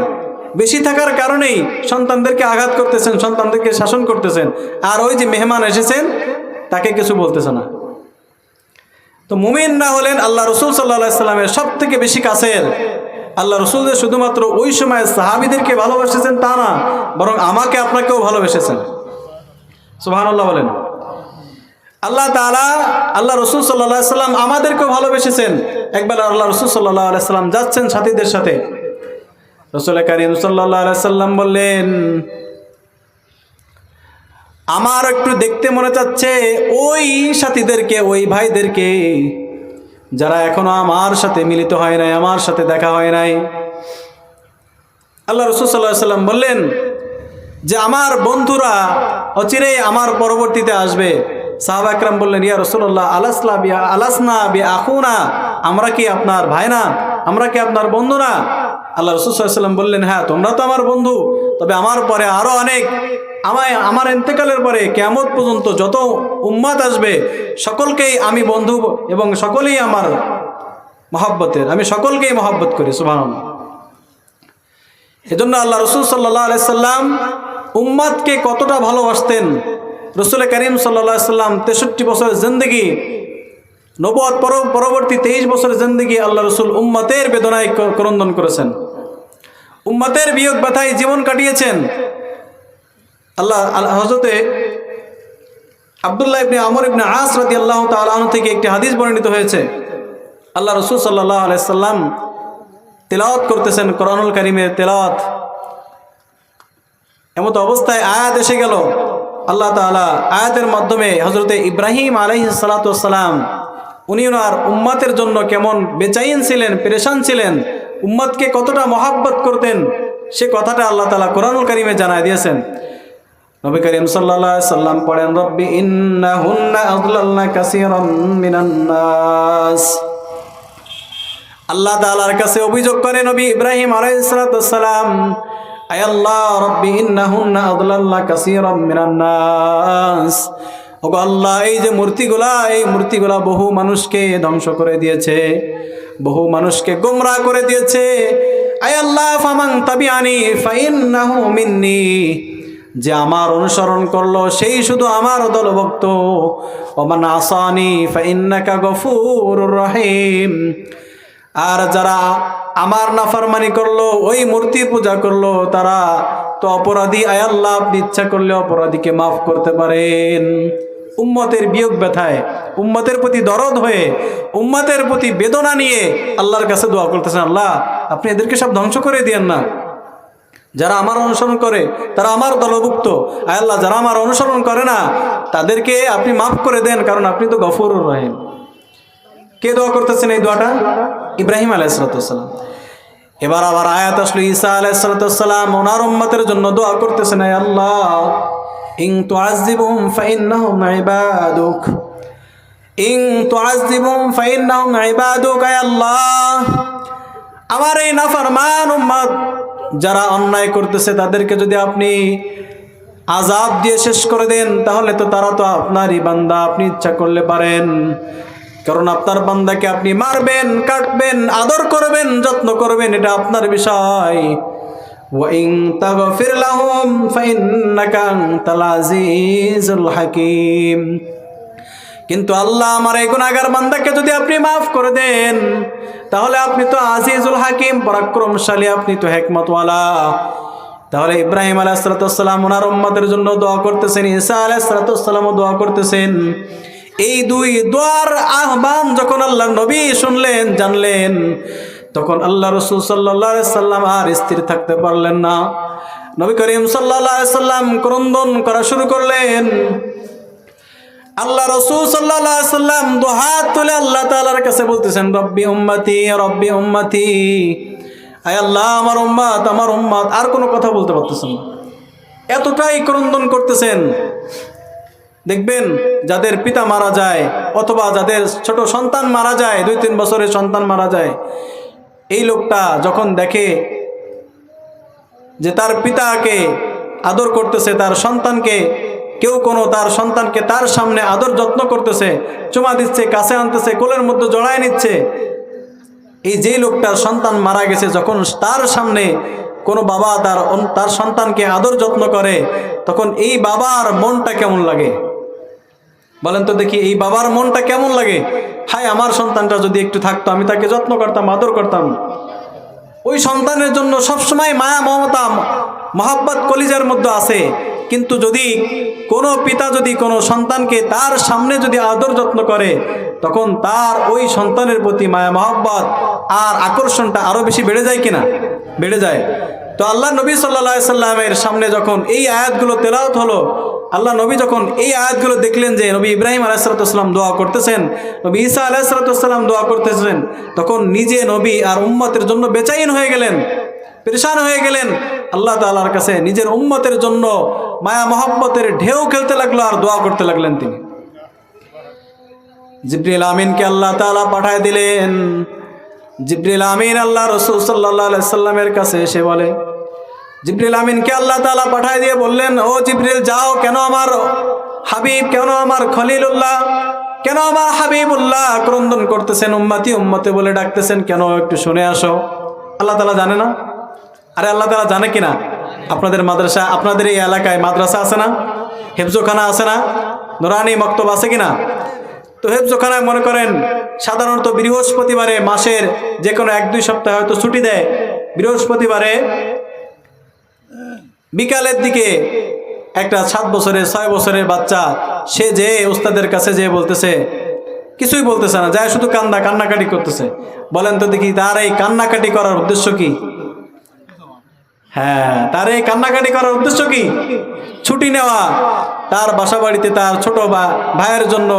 বেশি থাকার কারণেই সন্তানদেরকে আঘাত করতেছেন, সন্তানদেরকে শাসন করতেছেন, আর ওই যে মেহমান এসেছেন তাকে কিছু বলতেছে না। তো মুমিনরা হলেন আল্লাহ রসুল সাল্লাল্লাহু আলাইহি সাল্লামের সব থেকে বেশি কাছের। আল্লাহ রসুল যে শুধুমাত্র ওই সময় সাহাবীদেরকে ভালোবেসেছেন তা না, বরং আমাকে আপনাকেও ভালোবেসেছেন। সুবহানাল্লাহ বলেন। আল্লাহ তাআলা, আল্লাহ রসুল সাল্লাল্লাহু আলাইহি সাল্লাম আমাদেরকেও ভালোবেসেছেন। একবার আল্লাহ রসুল সাল্লাল্লাহু আলাইহি সাল্লাম যাচ্ছেন সাথীদের সাথে, রাসূল কারীম সাল্লাল্লাহু আলাইহি সাল্লাম বললেন, আমার একটু দেখতে মনে চাচ্ছে ওই সাথীদেরকে, ওই ভাইদেরকে যারা এখনো আমার সাথে মিলিত হয় নাই, আমার সাথে দেখা হয় নাই। আল্লাহ রাসূল সাল্লাল্লাহু আলাইহি সাল্লাম বললেন যে আমার বন্ধুরা অচিরেই আমার পরবর্তীতে আসবে। সাহাবা একরাম বললেন, ইয়া রাসূলুল্লাহ, আলাসনা বি আখুনা, আমরা কি আপনার ভাই না? আমরা কি আপনার বন্ধু না? আল্লাহ রাসূল সাল্লাল্লাহু আলাইহি সাল্লাম বললেন, হ্যাঁ, তোমরা তো আমার বন্ধু, তবে আমার পরে আরো অনেক, আমার ইন্তেকালের পরে কিয়ামত পর্যন্ত যত উম্মত আসবে সকলকেই আমি বন্ধু এবং সকলেই আমার মহব্বতের, আমি সকলকেই মহব্বত করি। সুবহানাল্লাহ। এজন্য আল্লাহ রাসূল সাল্লাল্লাহু আলাইহি সাল্লাম উম্মতকে কতটা ভালোবাসতেন। রাসূল কারীম সাল্লাল্লাহু আলাইহি সাল্লাম 63 বছরের জিন্দেগি, নবুয়ত পরবর্তী 23 বছরের জিন্দেগি আল্লাহ রাসূল উম্মতের বেদনায় ক্রন্দন করেছেন, উম্মতের বিয়োগ ব্যথায় জীবন কাটিয়েছেন। হযরতে আব্দুল্লাহ ইবনে আমর ইবনে আস রাদিয়াল্লাহু তাআলা আনহু থেকে একটি হাদিস বর্ণিত হয়েছে। আল্লাহ রাসূল সাল্লাল্লাহু আলাইহি সাল্লাম তেলাওয়াত করতেছেন, কোরআনুল কারীমের তেলাওয়াত। এমত অবস্থায় আয়াত এসে গেল। আল্লাহ তাআলা আয়াতের মাধ্যমে হযরতে ইব্রাহিম আলাইহিস সালাতু ওয়াস সালাম উনি ওনার উম্মতের জন্য কেমন বেচাইন ছিলেন, পেরেশান ছিলেন, উম্মতকে কতটা মহাব্বত করতেন, সে কথাটা আল্লাহ তাআলা কোরআনুল কারীমে জানায় দিয়েছেন। নবী করিম সাল্লাল্লাহু আলাইহি সাল্লাম পড়েন, রব্বি ইন্নাহুন্না আযলালনা কাসীরাম মিনান নাস। আল্লাহ তাআলার কাছে অভিযোগ করে নবী ইব্রাহিম আলাইহিস সালাতু ওয়াস সালাম, আয় আল্লাহ, রব্বি ইন্নাহুন্না আযলালনা কাসীরাম মিনান নাস। ওগো আল্লাহ, এই যে মূর্তিগুলা, এই মূর্তিগুলা বহু মানুষকে ধ্বংস করে দিয়েছে, বহু মানুষকে গোমরাহ করে দিয়েছে। আয় আল্লাহ, ফামান তাবিআনি ফাইন্নাহু মিন্নি, যে আমার অনুসরণ করলো সেই শুধু আমার দলভুক্ত। ওমান আসানি ফাইন্নাকা গফুরুর রহিম, আর যারা আমার নাফরমানি করলো, ওই মূর্তি পূজা করলো, তারা তো অপরাধী। আয় আল্লাহ, আপনি ইচ্ছা করলে অপরাধীকে মাফ করতে পারেন। উম্মতের বিয়োগ ব্যথায়, উম্মতের প্রতি দরদ হয়ে, উম্মতের প্রতি বেদনা নিয়ে আল্লাহর কাছে দোয়া করতেছেন, আল্লাহ আপনি এদেরকে সব ধ্বংস করে দিয়েন না। যারা আমার অনুসরণ করে তারা আমার দলভুক্ত। আয় আল্লাহ, যারা আমার অনুসরণ করে না তাদেরকে আপনি মাফ করে দেন, কারণ আপনি তো গফুরুর রহিম। কে দোয়া করতেছেন এই দোয়াটা? ইব্রাহিম আলাইহিস সালাতু ওয়াস সালাম। এবার আবার আয়াত আসলো, ঈসা আলাইহিস সালাতু ওয়াস সালাম ওনার উম্মতের জন্য দোয়া করতেছেন, আয় আল্লাহ, ইন তুআযযিবুহুম ফাইন্নাহুম ইবাদুক, ইন তুআযযিবুহুম ফাইন্নাহুম ইবাদুক। আয় আল্লাহ, আমার এই নাফরমান উম্মত যারা অন্যায় করতেছে তাদেরকে যদি আপনি আযাব দিয়ে শেষ করে দেন, তাহলে তো তারা তো আপনারই বান্দা, আপনি ইচ্ছা করলে পারেন। কারণ আপনার বান্দাকে আপনি মারবেন, কাটবেন, আদর করবেন, যত্ন করবেন, এটা আপনার বিষয়। ওয়া ইন তাগফির লাহুম ফাইন্নাকা আনতাল আজিজুল হাকীম। কিন্তু আল্লাহ, আমার এই গুনাহগার বান্দাকে যদি আপনি মাফ করে দেন, তাহলে আপনি তো আজিজুল হাকিম, পরাক্রমশালী, আপনি তো হিকমতওয়ালা। তাহলে ইব্রাহিম আলাইহিস সালাতু ওয়াস সালাম ওনার উম্মতের জন্য দোয়া করতেছেন, ঈসা আলাইহিস সালাতু ওয়াস সালামও দোয়া করতেছেন। এই দুই দোয়ার আহ্বান যখন আল্লাহর নবী শুনলেন, জানলেন, তখন আল্লাহ রাসূল সাল্লাল্লাহু আলাইহি সাল্লাম আর স্থির থাকতে পারলেন না। নবী করিম সাল্লাল্লাহু আলাইহি সাল্লাম ক্রন্দন করা শুরু করলেন। আল্লাহ রাসূল সাল্লাল্লাহু আলাইহি সাল্লাম দুহাত তুলে আল্লাহ তাআলার কাছে বলতেছেন, রব্বি উম্মতি, রব্বি উম্মতি, আয় আল্লাহ, আমার উম্মত, আমার উম্মত। আর কোনো কথা বলতে পারতেছেন না, এতটাই ক্রন্দন করতেছেন। দেখবেন যাদের পিতা মারা যায়, অথবা যাদের ছোট সন্তান মারা যায়, 2-3 বছরের সন্তান মারা যায়, এই লোকটা যখন দেখে যে তার পিতাকে আদর করতেছে, তার সন্তানকে কেউ কোনো তার সন্তানকে তার সামনে আদর যত্ন করতেছে, চুমা দিচ্ছে, কাছে আনতেছে, কোলের মধ্যে জড়ায় নিচ্ছে, এই যে লোকটার সন্তান মারা গেছে, যখন তার সামনে কোনো বাবা তার সন্তানকে আদর যত্ন করে, তখন এই বাবার মনটা কেমন লাগে বলেন তো দেখি? এই বাবার মনটা কেমন লাগে? হায়, আমার সন্তানটা যদি একটু থাকতো, আমি তাকে যত্ন করতাম, আদর করতাম। ওই সন্তানের জন্য সবসময় মায়া, মমতা, মহাব্বত কলিজার মধ্যে আছে। কিন্তু যদি কোনো পিতা যদি কোনো সন্তানকে তার সামনে যদি আদর যত্ন করে, তখন তার ওই সন্তানের প্রতি মায়া, মহাব্বত আর আকর্ষণটা আরো বেশি বেড়ে যায় কিনা? বেড়ে যায়। তো আল্লাহ নবী সাল্লাল্লাহু আলাইহি সাল্লামের সামনে যখন এই আয়াতগুলো তেলাওয়াত হলো, আল্লাহ নবী যখন এই আয়াতগুলো দেখলেন যে নবী ইব্রাহিম আলাইহিস সালাম দোয়া করতেছেন, নবী ঈসা আলাইহিস সালাম দোয়া করতেছেন, তখন নিজে নবী আর উম্মতের জন্য বেচাইন হয়ে গেলেন, পেরেশান হয়ে গেলেন। আল্লাহ তাআলার কাছে নিজের উম্মতের জন্য মায়া মহব্বতের ঢেউ খেলতে লাগলো আর দোয়া করতে লাগলেন তিনি। জিবরিল আমিনকে আল্লাহ তাআলা পাঠায় দিলেন। জিবরিল আমিন আল্লাহ রাসূল সাল্লাল্লাহু আলাইহি সাল্লামের কাছে এসে বলে, জিবরিল আমিনকে আল্লাহ তাআলা পাঠায় দিয়ে বললেন, ও জিবরিল, যাও, কেন আমার হাবিব, কেন আমার খলিলুল্লাহ, কেন আমার হাবিবুল্লাহ ক্রন্দন করতেছেন, উম্মতি উম্মতে বলে ডাকতেছেন, কেন একটু শুনে আসো। আল্লাহ তাআলা জানে না? আরে আল্লাহ তাআলা জানে কিনা? আপনাদের মাদ্রাসা, আপনাদের এই এলাকায় মাদ্রাসা আছে না? হেফজোখানা আছে না? নুরানি মক্তব আছে কিনা? তো হেফজোখানায় মনে করেন সাধারণত বৃহস্পতিবারে মাসের যে কোনো 1-2 সপ্তাহ হয়তো ছুটি দেয়। বৃহস্পতিবারে বিকালের দিকে একটা 7 বছরের 6 বছরের বাচ্চা সে যে উস্তাদের কাছে যেয়ে বলতেছে, কিছুই বলতেছে না, যায় শুধু কান্নাকাটি করতেছে। বলেন তো দেখি, তার এই কান্নাকাটি করার উদ্দেশ্য কি? হ্যাঁ, তার এই কান্নাকাটি করার উদ্দেশ্য কি? ছুটি নেওয়া। তার বাসা বাড়িতে তার ছোট ভাইয়ের জন্য,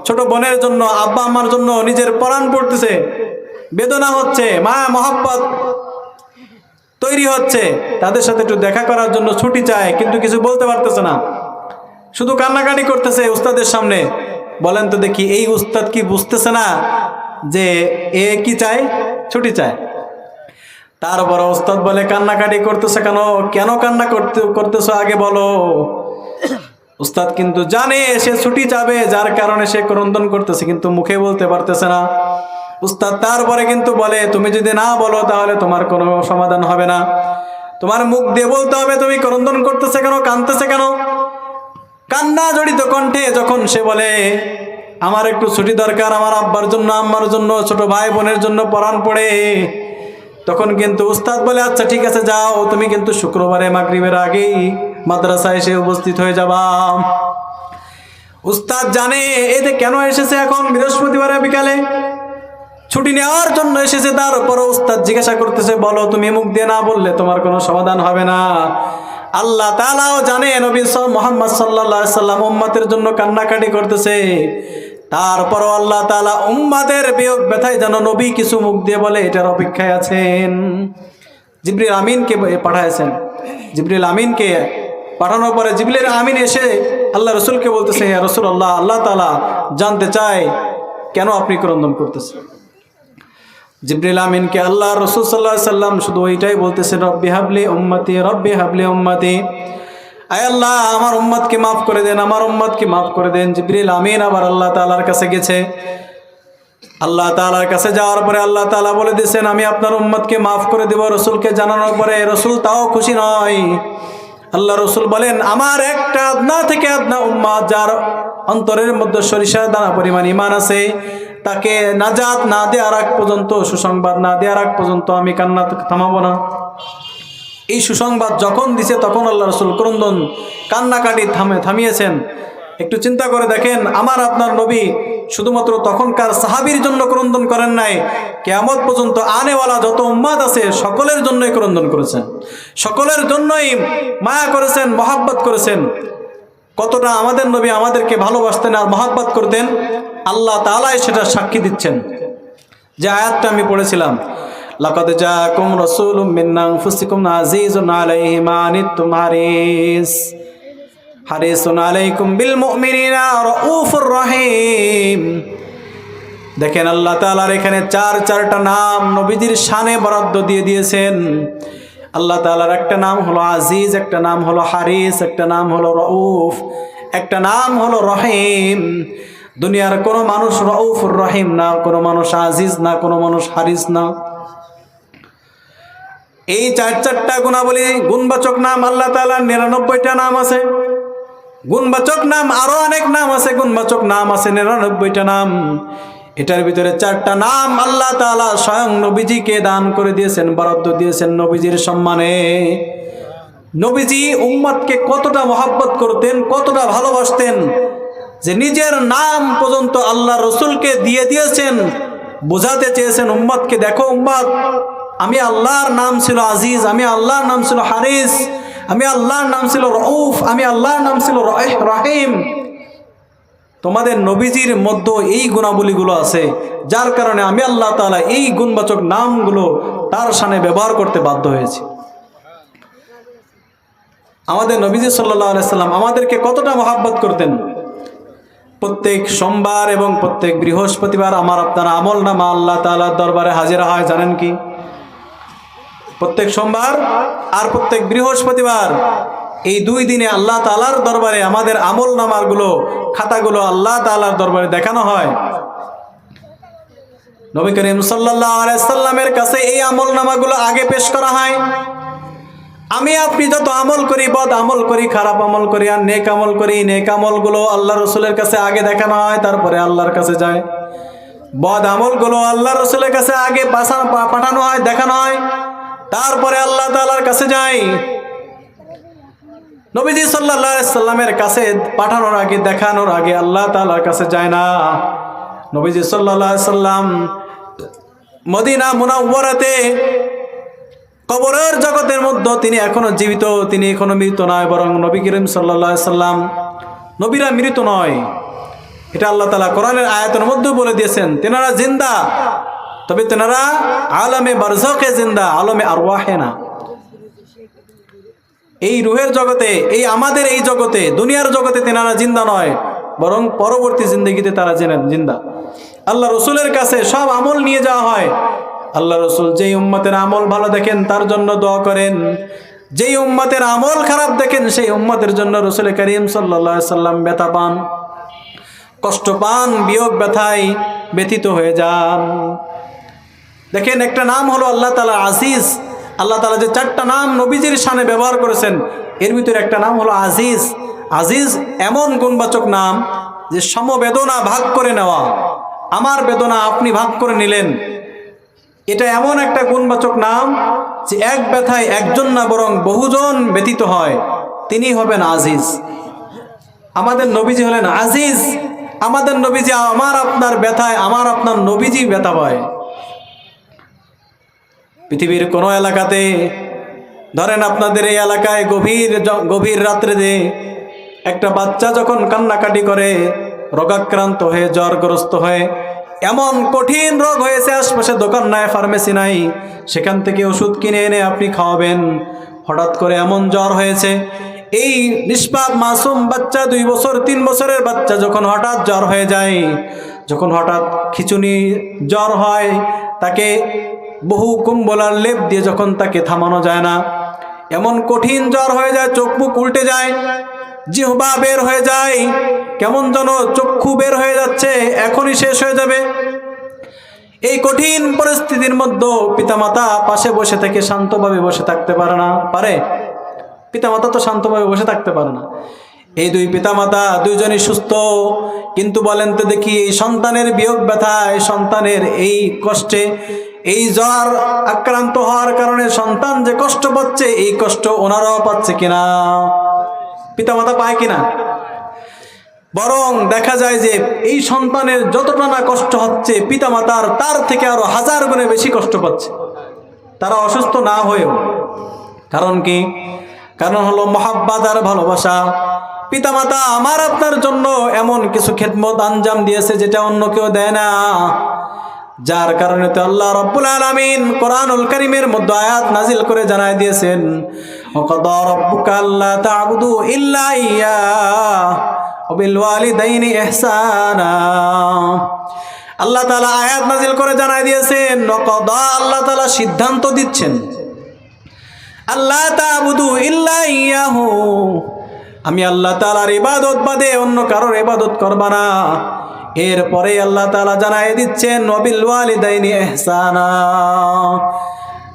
ছোট বোনের জন্য, আব্বা আম্মার জন্য নিজের পরাণ পড়তেছে, বেদনা হচ্ছে, মায়া মহব্বত তৈরি হচ্ছে, তাদের সাথে একটু দেখা করার জন্য ছুটি চায়, কিন্তু কিছু বলতে পারতেছে না, শুধু কান্নাকাটি করতেছে উস্তাদের সামনে। বলেন তো দেখি, এই উস্তাদ কি বুঝতেছে না যে এ কি চায়? ছুটি চায়। তারপর উস্তাদ বলে, কান্নাকাটি করতেছে কেন? কেন কান্না করতেছো আগে বলো। উস্তাদ কিন্তু জানে সে ছুটি যাবে, যার কারণে সে ক্রন্দন করতেছে, কিন্তু মুখে বলতে পারতেছে না। উস্তাদ তারপরে কিন্তু বলে, তুমি যদি না বলো তাহলে তোমার কোনো সমাধান হবে না, তোমার মুখ দিয়ে বলতে হবে তুমি ক্রন্দন করতেছে কেন, কাঁদতেছে কেন। কান্না জড়িত কণ্ঠে যখন সে বলে, আমার একটু ছুটি দরকার, আমার আব্বার জন্য, আম্মার জন্য, ছোট ভাই বোনের জন্য পরাণ পড়ে, তখন কিন্তু উস্তাদ বলে, আচ্ছা ঠিক আছে যাও, তুমি কিন্তু শুক্রবারে মাগরিবের আগেই মাদ্রাসায় এসে উপস্থিত হয়ে যাবা। উস্তাদ জানে এতে কেন এসেছে, এখন বৃহস্পতিবারে বিকালে ছুটি নেওয়ার জন্য এসেছে। তারপর উস্তাদ জিজ্ঞাসা করতেছে, বলো, তুমি মুখ দিয়ে না বললে তোমার কোনো সমাধান হবে না। আল্লাহ তাআলাও জানে নবী মুহাম্মদ সাল্লাল্লাহু আলাইহি সাল্লাম উম্মতের জন্য কান্নাকাটি করতেছে, তারপরও আল্লাহ তাআলা উম্মতের বিয়োগ ব্যথায় যেন নবী কিছু মুখ দিয়ে বলে, এটার অপেক্ষায় আছেন। জিবরিল আমিনকে পাঠাইছেন। জিবরিল আমিনকে পাঠানোর পরে জিবরিল আমিন এসে আল্লাহ রসুলকে বলতেছে, ইয়া রাসূলুল্লাহ, আল্লাহ তাআলা জানতে চায় কেন আপনি ক্রন্দন করতেছেন। জিবরিল আমিনকে আল্লাহ রাসূল সাল্লাল্লাহু আলাইহি সাল্লাম শুধু ওইটাই বলতেছেন, রব্বি হাবলি উম্মতি, রব্বি হাবলি উম্মতি, আয় আল্লাহ আমার উম্মতকে মাফ করে দেন, আমার উম্মতকে মাফ করে দেন। জিবরিল আমিন আবার আল্লাহ তাআলার কাছে গেছে। আল্লাহ তাআলার কাছে যাওয়ার পরে আল্লাহ তাআলা বলে দিয়েছেন, আমি আপনার উম্মতকে মাফ করে দেব। রসুলকে জানানোর পরে রসুল তাও খুশি নয়। আল্লাহ রসুল বলেন, আমার একটা আদনা থেকে আদনা উম্মত, যার অন্তরের মধ্যে সরিষার দানা পরিমাণ ঈমান আছে, তাকে নাজাত না দেওয়ার আগ পর্যন্ত, সুসংবাদ না দেওয়ার আগ পর্যন্ত আমি কান্না থামাবো না। এই সুসংবাদ যখন দিছে তখন আল্লাহ রসুল ক্রন্দন কান্নাকাটি থামিয়েছেন। একটু চিন্তা করে দেখেন, আমার আপনার নবী শুধুমাত্র তখনকার সাহাবীর জন্য ক্রন্দন করেন নাই, কিয়ামত পর্যন্ত আনেওয়ালা যত উম্মাত আছে সকলের জন্যই ক্রন্দন করেছেন, সকলের জন্যই মায়া করেছেন, মহাব্বত করেছেন। কতটা আমাদের নবী আমাদেরকে ভালোবাসতেন আর মহাব্বত করতেন, আল্লাহ তাআলাই সেটা সাক্ষী দিচ্ছেন। যে আয়াতটা আমি পড়েছিলাম, লাকাদ জাআকুম রাসূলুম মিন আনফুসিকুম আযীজুন আলাইহি মা আনিতুম হারিসুন আলাইকুম বিল মুমিনিনা রাউফুর রহিম। দেখেন আল্লাহ তাআলার এখানে চারটা নাম নবীজির শানে বরাদ্দ দিয়ে দিয়েছেন। আল্লাহ তাআলার একটা নাম হলো আজিজ, একটা নাম হলো হারিস, একটা নাম হলো রউফ, একটা নাম হলো রহিম। দুনিয়ার কোনো মানুষ রউফুর রহিম না, কোনো মানুষ আজিজ না, কোনো মানুষ হারিস না। এই চারটা গুণাবলী, গুণবাচক নাম আল্লাহ তাআলার 99টা নাম আছে। গুণবাচক নাম আরো অনেক নাম আছে, গুণবাচক নাম আছে 99টা নাম। এটার ভিতরে 4টা নাম আল্লাহ তাআলা স্বয়ং নবীজিকে দান করে দিয়েছেন, বরাদ্দ দিয়েছেন নবীজির সম্মানে। নবীজি উম্মতকে কতটা মহব্বত করতেন, কতটা ভালোবাসতেন, যে নিজের নাম পর্যন্ত আল্লাহ রসুলকে দিয়ে দিয়েছেন। বোঝাতে চেয়েছেন উম্মতকে, দেখো উম্মত, আমি আল্লাহর নাম ছিল আজিজ, আমি আল্লাহর নাম ছিল হারিস, আমি আল্লাহর নাম ছিল রউফ, আমি আল্লাহর নাম ছিল রহিম। তোমাদের নবীজির মধ্যে এই গুণাবলীগুলো আছে, যার কারণে আমি আল্লাহ তাআলা এই গুণবাচক নামগুলো তার শানে ব্যবহার করতে বাধ্য হয়েছি। আমাদের নবীজি সাল্লাল্লাহু আলাইহি সাল্লাম আমাদেরকে কতটা মহব্বত করতেন। প্রত্যেক সোমবার এবং প্রত্যেক বৃহস্পতিবার আমার আপনার আমলনামা আল্লাহ তাআলার দরবারে হাজির হয়, জানেন কি? প্রত্যেক সোমবার আর প্রত্যেক বৃহস্পতিবার, এই 2 দিনে আল্লাহ তাআলার দরবারে আমাদের আমলনামাগুলো, খাতাগুলো আল্লাহ তাআলার দরবারে দেখানো হয়। নবী করিম সাল্লাল্লাহু আলাইহি সাল্লামের কাছে এই আমলনামাগুলো আগে পেশ করা হয়। আমি আপনি যত আমল করি, বদ আমল করি, খারাপ আমল করি আর নেক আমল করি, নেক আমলগুলো আল্লাহ রসুলের কাছে আগে দেখানো হয়, তারপরে আল্লাহর কাছে যায়। বদ আমলগুলো আল্লাহ রসুলের কাছে আগে পাঠানো হয়, দেখানো হয়, তারপরে আল্লাহ তাআলার কাছে যায়। নবীজি সাল্লাল্লাহু আলাইহি সাল্লামের কাছে পাঠানোর আগে, দেখানোর আগে আল্লাহ তাআলার কাছে যায় না। নবীজি সাল্লাল্লাহু আলাইহি সাল্লাম মদিনা মুনাওয়ারাতে কবরের জগতের মধ্যে তিনি এখনো জীবিত, তিনি এখনো মৃত নয়, বরং নবী করিম সাল্লাল্লাহু আলাইহি সাল্লাম, নবীরা মৃত নয়, এটা আল্লাহ তাআলা কোরআনের আয়াতের মধ্যে বলে দিয়েছেন। তেনারা জিন্দা, তবে তেনারা আলমে বারজাখে জিন্দা, আলমে আরওয়াহে না। এই রুহের জগতে, এই আমাদের এই জগতে, দুনিয়ার জগতে তেনারা জিন্দা নয়, বরং পরবর্তী জিন্দগিতে তারা জিন্দা। আল্লাহ রসুলের কাছে সব আমল নিয়ে যাওয়া হয়। আল্লাহ রসুল যেই উম্মতের আমল ভালো দেখেন তার জন্য দোয়া করেন, যেই উম্মতের আমল খারাপ দেখেন সেই উম্মতের জন্য রসুল করিম সাল্লাল্লাহু আলাইহি সাল্লাম ব্যথা পান, কষ্ট পান, বিয়োগ ব্যথায় ব্যথিত হয়ে যান। দেখেন, একটা নাম হলো আল্লাহ তাআলা আজিজ। আল্লাহ তাআলা যে 4টা নাম নবীজির শানে ব্যবহার করেছেন, এর ভিতরে একটা নাম হলো আজিজ। আজিজ এমন গুণবাচক নাম যে সমবেদনা ভাগ করে নেওয়া, আমার বেদনা আপনি ভাগ করে নিলেন, এটা এমন একটা গুণবাচক নাম যে এক ব্যথায় একজন না বরং বহুজন ব্যথিত হয়, তিনি হবেন আজিজ। আমাদের নবীজি হলেন আজিজ। আমাদের নবীজি আমার আপনার ব্যথায়, আমার আপনার নবীজি ব্যথা পায়। পৃথিবীর কোনো এলাকাতে, ধরেন আপনাদের এই এলাকায় গভীর রাত্রে একটা বাচ্চা যখন কান্নাকাটি করে, রোগাক্রান্ত হয়ে, জ্বরগ্রস্ত হয়ে, এমন কঠিন রোগ হয়েছে, আশপাশে দোকান নাই, ফার্মেসি নাই, সেখান থেকে ওষুধ কিনে এনে আপনি খাওয়াবেন। হঠাৎ করে এমন জ্বর হয়েছে, এই নিষ্পাপ মাসুম বাচ্চা, 2 বছর 3 বছরের বাচ্চা যখন হঠাৎ জ্বর হয়ে যায়, যখন হঠাৎ খিঁচুনি জ্বর হয়, তাকে বহু কুম্বলার লেপ দিয়ে যখন তাকে থামানো যায় না, এমন কঠিন জ্বর হয়ে যায়, চোখ মুখ উল্টে যায়, জিহ্বা বের হয়ে যায়, কেমন যেন চক্ষু বের হয়ে যাচ্ছে, এখনই শেষ হয়ে যাবে। এই কঠিন পরিস্থিতির মধ্যে পিতামাতা পাশে বসে থেকে শান্তভাবে বসে থাকতে পারে? পিতামাতা তো শান্তভাবে বসে থাকতে পারে না। এই 2 পিতামাতা দুইজনই সুস্থ, কিন্তু বলেন তো দেখি, এই সন্তানের বিয়োগ ব্যথায়, সন্তানের এই কষ্টে, এই জ্বর আক্রান্ত হওয়ার কারণে সন্তান যে কষ্ট পাচ্ছে, এই কষ্ট ওনারাও পাচ্ছে কিনা? পিতামাতা পায় কিনা? বরং দেখা যায় যে এই সন্তানের যতটা না কষ্ট হচ্ছে, পিতামাতার তার থেকে আরো 1000 গুণে বেশি কষ্ট পাচ্ছে, তারা অসুস্থ না হয়েও। কারণ কি? কারণ হলো মহাব্বত আর ভালোবাসা। পিতামাতা আমার আপনার জন্য এমন কিছু খেদমত আঞ্জাম দিয়েছে যেটা অন্য কেউ দেয় না, যার কারণে তো আল্লাহ রাব্বুল আলামিন কোরআনুল কারীমের মধ্যে আয়াত নাজিল করে জানায় দিয়েছেন, ওয়াকাদা রাব্বুকা আল্লা তা'বুদু ইল্লা ইয়্যাহু ওয়া বিল ওয়ালিদাইনি ইহসানা। আল্লাহ তাআলা আয়াত নাজিল করে জানায় দিয়েছেন, ওয়াকাদা, আল্লাহ তাআলা সিদ্ধান্ত দিচ্ছেন, আল্লা তা'বুদু ইল্লা ইয়্যাহু, আমি আল্লাহ তাআলার ইবাদত বাদে অন্য কারোর ইবাদত করবা না। এরপরে আল্লাহ তাআলা জানায় দিচ্ছেন, ওয়াবিল ওয়ালিদাইনি ইহসানা,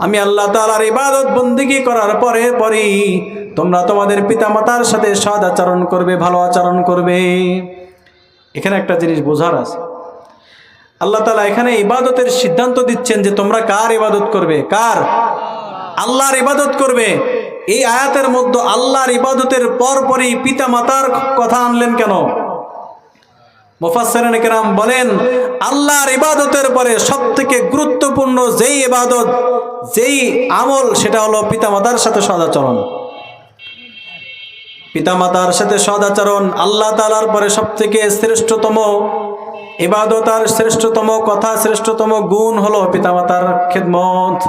আমি আল্লাহ তাআলার ইবাদত বন্দেগী করার পরেই তোমরা তোমাদের পিতামাতার সাথে সৎ আচরণ করবে, ভালো আচরণ করবে। এখানে একটা জিনিস বোঝার আছে, আল্লাহ তাআলা এখানে ইবাদতের সিদ্ধান্ত দিচ্ছেন যে তোমরা কার ইবাদত করবে? কার? আল্লাহর ইবাদত করবে। এই আয়াতের মধ্যে আল্লাহর ইবাদতের পরপরই পিতামাতার কথা আনলেন কেন? মুফাসসিরিন কিরাম বলেন, আল্লাহর ইবাদতের পরে সবথেকে গুরুত্বপূর্ণ যেই ইবাদত, যেই আমল, সেটা হলো পিতামাতার সাথে সদাচরণ। পিতামাতার সাথে সদাচরণ আল্লাহ তাআলার পরে সবথেকে শ্রেষ্ঠতম ইবাদত আর শ্রেষ্ঠতম কথা, শ্রেষ্ঠতম গুণ হলো পিতামাতার খেদমত।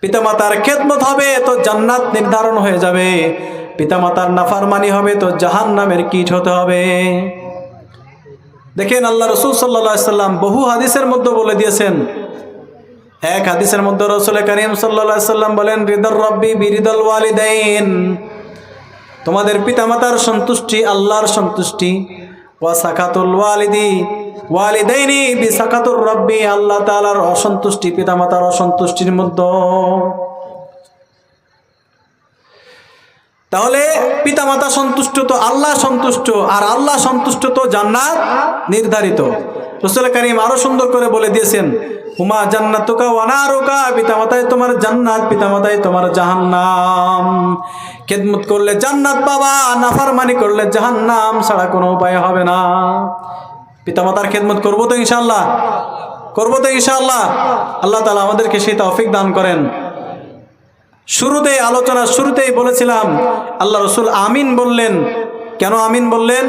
পিতামাতার খেদমত হবে তো জান্নাত নির্ধারণ হয়ে যাবে, পিতামাতার নাফরমানি হবে তো জাহান্নামের কীট হতে হবে। দেখেন, আল্লাহ রাসূল সাল্লাল্লাহু আলাইহি সাল্লাম বহু হাদিসের মধ্যে বলে দিয়েছেন। এক হাদিসের মধ্যে রাসূল কারীম সাল্লাল্লাহু আলাইহি সাল্লাম বলেন, রিদার রাব্বি বিরিদাল ওয়ালিদাইন, তোমাদের পিতামাতার সন্তুষ্টি আল্লাহর সন্তুষ্টি, ওয়া সাকাতুল ওয়ালিদাইনি বিসাকাতুর রাব্বি, আল্লাহ তাআলার অসন্তুষ্টি পিতামাতার অসন্তুষ্টির মধ্যে। তাহলে পিতামাতা সন্তুষ্ট তো আল্লাহ সন্তুষ্ট, আর আল্লাহ সন্তুষ্ট তো জান্নাত নির্ধারিত। রাসূল কারীম আরো সুন্দর করে বলে দিয়েছেন, হুমা জান্নাতুকা ওয়া নারুকা, পিতামাতাই তোমার জান্নাত, পিতামাতাই তোমার জাহান্নাম। খেদমত করলে জান্নাত পাবা, নাফরমানি করলে জাহান্নাম ছাড়া কোনো উপায় হবে না। পিতামাতার খেদমত করবো তো ইনশাআল্লাহ? করবো তো ইনশাআল্লাহ? আল্লাহ তাআলা আমাদেরকে সেই তৌফিক দান করেন। শুরুতেই আলোচনার শুরুতেই বলেছিলাম আল্লাহ রসুল আমিন বললেন। কেন আমিন বললেন?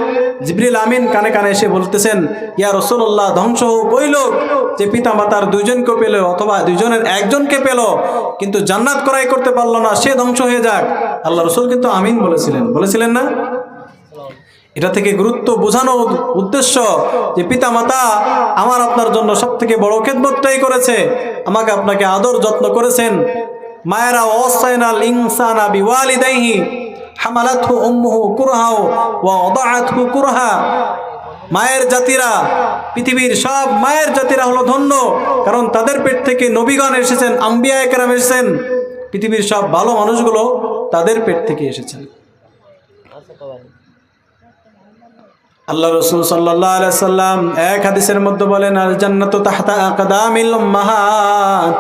জিবরিল আমিন কানে কানে এসে বলতেছেন, ইয়া রাসূলুল্লাহ, ধ্বংস হোক ওই লোক যে পিতা মাতার দুইজনকে পেল অথবা দুইজনের একজনকে পেল কিন্তু জান্নাত ক্রয় করতে পারলো না, সে ধ্বংস হয়ে যাক। আল্লাহ রসুল কিন্তু আমিন বলেছিলেন না? এটা থেকে গুরুত্ব বোঝানো উদ্দেশ্য যে পিতা মাতা আমার আপনার জন্য সব থেকে বড় খেদমতটাই করেছে, আমাকে আপনাকে আদর যত্ন করেছেন। মায়েরা ওয়াসাইনাল ইনসানা বিওয়ালিদাইহি হামালাতহু উম্মুহু কুরহা ওয়া ওয়াদাআতহু কুরহা। মায়ের জাতিরা, পৃথিবীর সব মায়ের জাতিরা হলো ধন্য, কারণ তাদের পেট থেকে নবীগণ এসেছেন, আম্বিয়া একরাম এসেছেন। পৃথিবীর সব ভালো মানুষগুলো তাদের পেট থেকে এসেছেন। আল্লাহ রাসূল সাল্লাল্লাহু আলাইহি সাল্লাম এক হাদিসের মধ্যে বলেন, আল জান্নাতু তাহতা আকদামিল উম্মাহাত।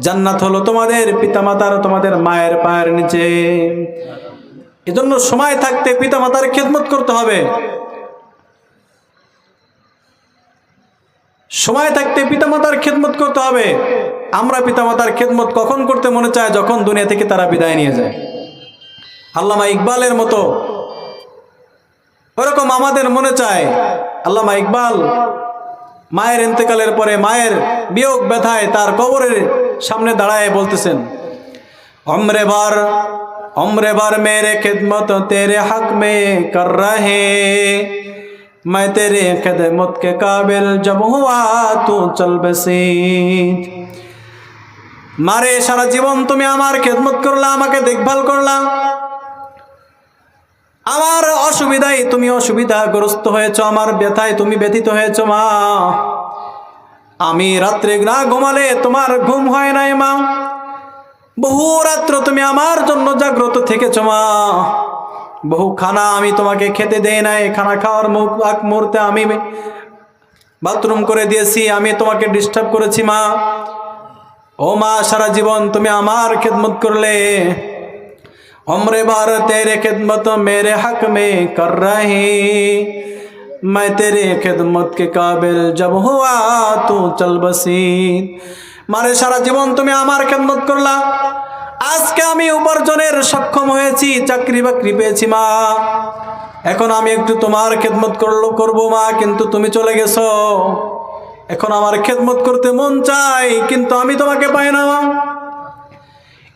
জান্নাত হলো তোমাদের পিতামাতার, তোমাদের মায়ের পায়ের নিচে। এজন্য সময় থাকতে পিতামাতার খেদমত করতে হবে। সময় থাকতে পিতামাতার খেদমত করতে হবে। আমরা পিতামাতার খেদমত কখন করতে মনে চায়? যখন দুনিয়া থেকে তারা বিদায় নিয়ে যায়। আল্লামা ইকবালের মতো ওরকম আমাদের মনে চায়। আল্লামা ইকবাল মায়ের ইন্তেকালের পরে মায়ের বিয়োগ ব্যথায় তার কবরের সামনে দাঁড়ায় বলতেছেন, उम्र भर मेरे खिदमत तेरे हक में कर रहे, मैं तेरे खिदमत के काबिल जब हुआ तू चल बसी। मारे सारा जीवन তুমি আমার খেদমত করলা, আমাকে দেখভাল করলা, আমার অসুবিধায় তুমি অসুবিধাগ্রস্ত হয়েছো, আমার ব্যথায় তুমি ব্যথিত হয়েছো মা। আমি রাত্রে না ঘুমালে তোমার ঘুম হয় নাই মা, বহু রাত্র তুমি আমার জন্য জাগ্রত থেকেছো মা। বহু খানা আমি তোমাকে খেতে দেই নাই, খানা খাওয়ার মুহূর্তে আমি বাথরুম করে দিয়েছি, আমি তোমাকে ডিস্টার্ব করেছি মা। ও মা, সারা জীবন তুমি আমার খেদমত করলে। उम्र भर तेरे खिदमत मेरे हक में कर रही, मैं तेरे खिदमत के काबिल जब हुआ तू चल बसी। मारे सारा जीवन तुम्हें আমার খেদমত করলা, আজকে আমি উপার্জনের সক্ষম হয়েছি, চাকরি বাকরি পেয়েছি মা। এখন আমি একটু তোমার খেদমত করব মা, কিন্তু তুমি চলে গেছো। এখন আমার খেদমত করতে মন চাই, কিন্তু আমি তোমাকে পাই না মা।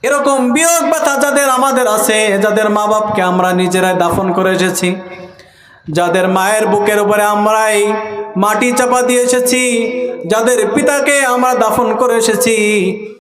এরকম বিয়োগ ব্যথা যাদের আমাদের আছে, যাদের মা বাপকে আমরা নিজেরাই দাফন করে এসেছি, যাদের মায়ের বুকের উপরে আমরাই মাটি চাপা দিয়ে এসেছি, যাদের পিতাকে আমরা দাফন করে এসেছি,